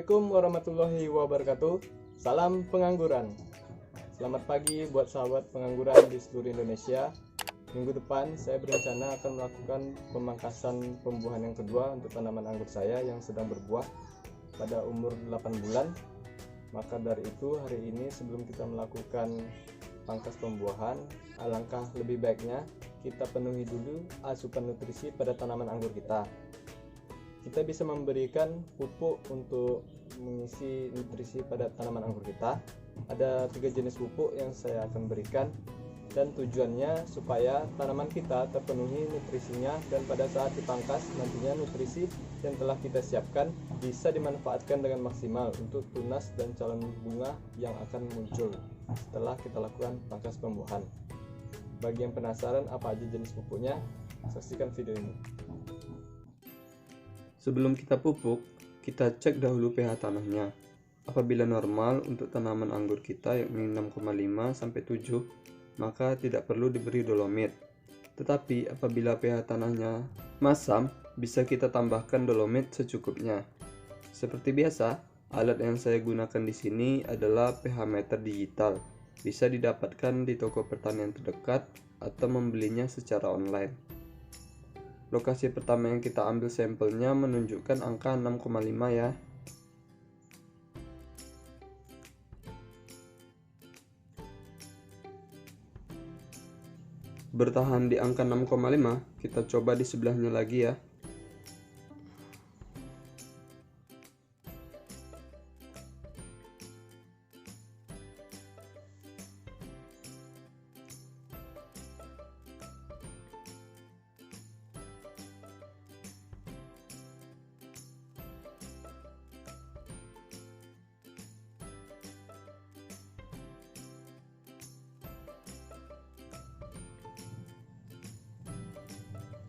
Assalamualaikum warahmatullahi wabarakatuh. Salam pengangguran. Selamat pagi buat sahabat pengangguran di seluruh Indonesia. Minggu depan saya berencana akan melakukan pemangkasan pembuahan yang kedua untuk tanaman anggur saya yang sedang berbuah pada umur 8 bulan. Maka dari itu hari ini sebelum kita melakukan pangkas pembuahan, alangkah lebih baiknya kita penuhi dulu asupan nutrisi pada tanaman anggur kita. Kita bisa memberikan pupuk untuk mengisi nutrisi pada tanaman anggur kita. Ada 3 jenis pupuk yang saya akan berikan, dan tujuannya supaya tanaman kita terpenuhi nutrisinya, dan pada saat dipangkas nantinya nutrisi yang telah kita siapkan bisa dimanfaatkan dengan maksimal untuk tunas dan calon bunga yang akan muncul setelah kita lakukan pangkas pembuahan. Bagi yang penasaran apa aja jenis pupuknya, saksikan video ini. Sebelum kita pupuk, kita cek dahulu pH tanahnya. Apabila normal untuk tanaman anggur kita yakni 6,5 sampai 7, maka tidak perlu diberi dolomit. Tetapi apabila pH tanahnya masam, bisa kita tambahkan dolomit secukupnya. Seperti biasa, alat yang saya gunakan di sini adalah pH meter digital. Bisa didapatkan di toko pertanian terdekat atau membelinya secara online. Lokasi pertama yang kita ambil sampelnya menunjukkan angka 6,5 ya. Bertahan di angka 6,5, kita coba di sebelahnya lagi ya.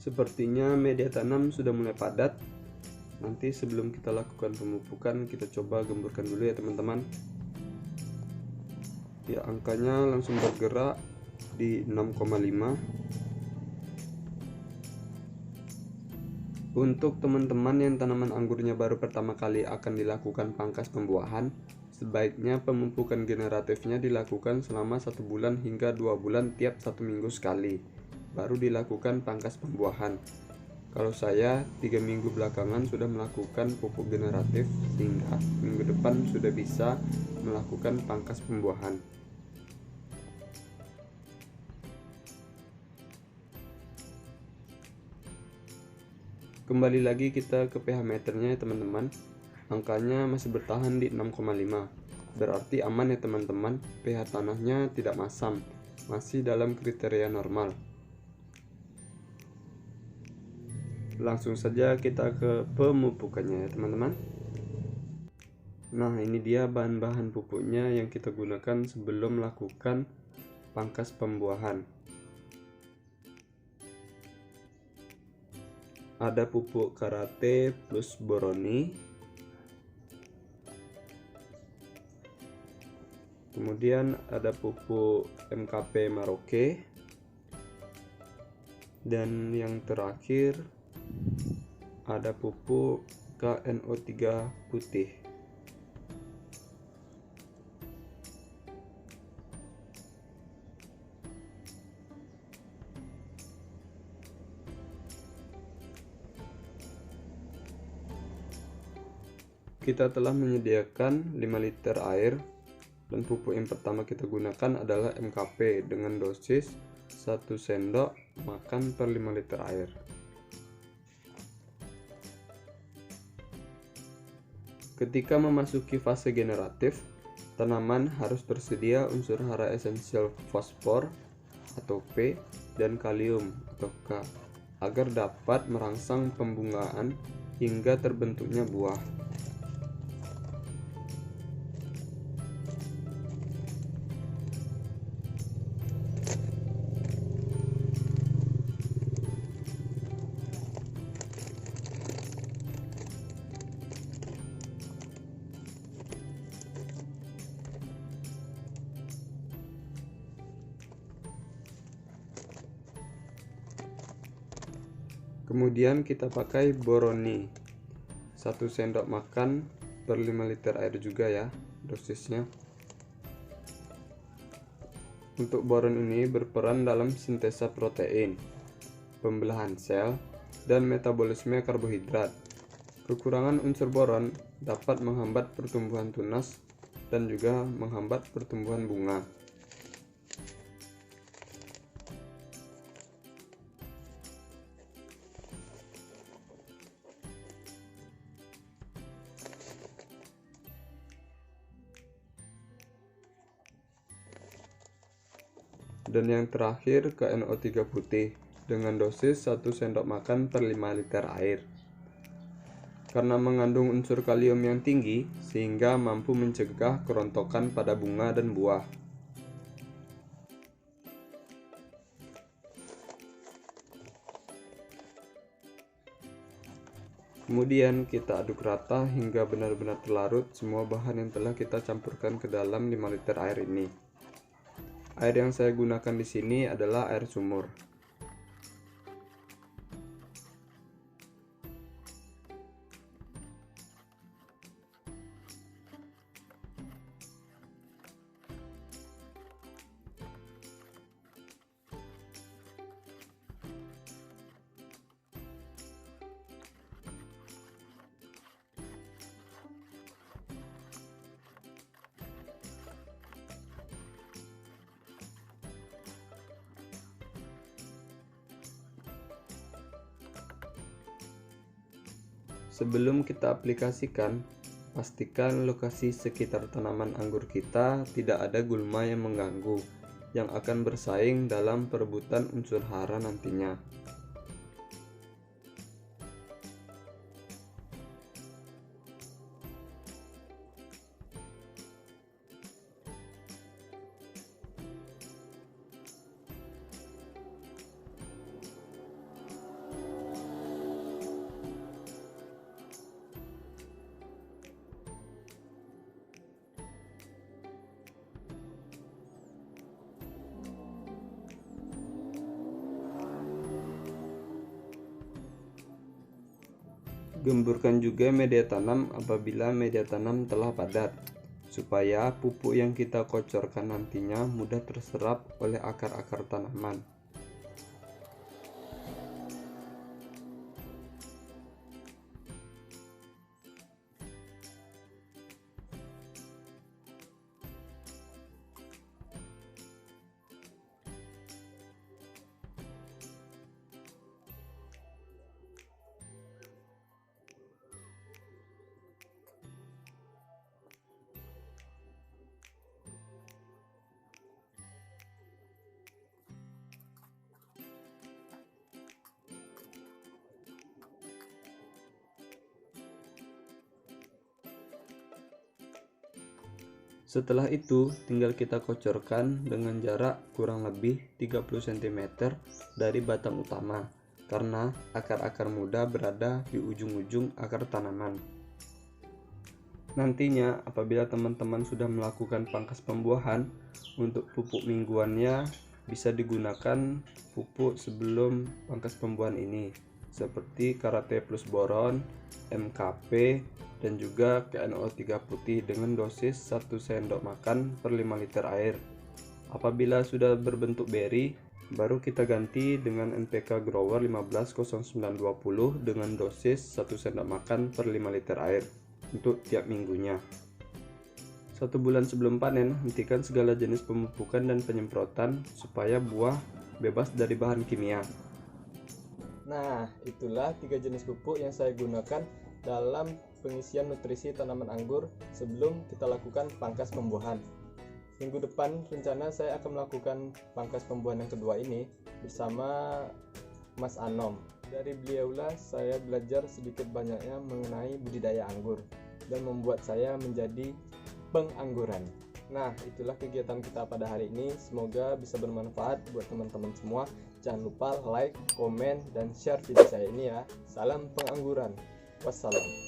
Sepertinya media tanam sudah mulai padat. Nanti sebelum kita lakukan pemupukan, kita coba gemburkan dulu ya teman-teman. Ya, angkanya langsung bergerak di 6,5. Untuk teman-teman yang tanaman anggurnya baru pertama kali akan dilakukan pangkas pembuahan, sebaiknya pemupukan generatifnya dilakukan selama 1 bulan hingga 2 bulan tiap 1 minggu sekali, baru dilakukan pangkas pembuahan. Kalau saya 3 minggu belakangan sudah melakukan pupuk generatif, sehingga minggu depan sudah bisa melakukan pangkas pembuahan. Kembali lagi kita ke pH meternya ya teman-teman. Angkanya masih bertahan di 6,5. Berarti aman ya teman-teman, pH tanahnya tidak masam, masih dalam kriteria normal. Langsung saja kita ke pemupukannya ya teman-teman. Nah, ini dia bahan-bahan pupuknya yang kita gunakan sebelum melakukan pangkas pembuahan. Ada pupuk karate plus boroni, kemudian ada pupuk MKP Maroke, dan yang terakhir ada pupuk KNO3 putih. Kita telah menyediakan 5 liter air, dan pupuk yang pertama kita gunakan adalah MKP dengan dosis 1 sendok makan per 5 liter air. Ketika memasuki fase generatif, tanaman harus tersedia unsur hara esensial fosfor atau P dan kalium atau K agar dapat merangsang pembungaan hingga terbentuknya buah. Kemudian kita pakai boroni 1 sendok makan per 5 liter air juga ya dosisnya. Untuk boron ini berperan dalam sintesa protein, pembelahan sel, dan metabolisme karbohidrat. Kekurangan unsur boron dapat menghambat pertumbuhan tunas dan juga menghambat pertumbuhan bunga. Dan yang terakhir KNO3 putih dengan dosis 1 sendok makan per 5 liter air. Karena mengandung unsur kalium yang tinggi sehingga mampu mencegah kerontokan pada bunga dan buah. Kemudian kita aduk rata hingga benar-benar terlarut semua bahan yang telah kita campurkan ke dalam 5 liter air ini. Air yang saya gunakan di sini adalah air sumur. Sebelum kita aplikasikan, pastikan lokasi sekitar tanaman anggur kita tidak ada gulma yang mengganggu, yang akan bersaing dalam perebutan unsur hara nantinya. Gemburkan juga media tanam apabila media tanam telah padat, supaya pupuk yang kita kocorkan nantinya mudah terserap oleh akar-akar tanaman. Setelah itu, tinggal kita kocorkan dengan jarak kurang lebih 30 cm dari batang utama, karena akar-akar muda berada di ujung-ujung akar tanaman. Nantinya, apabila teman-teman sudah melakukan pangkas pembuahan, untuk pupuk mingguannya bisa digunakan pupuk sebelum pangkas pembuahan ini, seperti Karate Plus Boron, MKP, dan juga KNO3 putih dengan dosis 1 sendok makan per 5 liter air. Apabila sudah berbentuk beri, baru kita ganti dengan NPK Grower 150920 dengan dosis 1 sendok makan per 5 liter air untuk tiap minggunya. 1 bulan sebelum panen, hentikan segala jenis pemupukan dan penyemprotan supaya buah bebas dari bahan kimia. Nah, itulah 3 jenis pupuk yang saya gunakan dalam pengisian nutrisi tanaman anggur sebelum kita lakukan pangkas pembuahan. Minggu depan rencana saya akan melakukan pangkas pembuahan yang kedua ini bersama Mas Anom. Dari beliaulah saya belajar sedikit banyaknya mengenai budidaya anggur dan membuat saya menjadi pengangguran. Nah, itulah kegiatan kita pada hari ini. Semoga bisa bermanfaat buat teman-teman semua. Jangan lupa like, komen, dan share video saya ini ya. Salam pengangguran. Wassalam.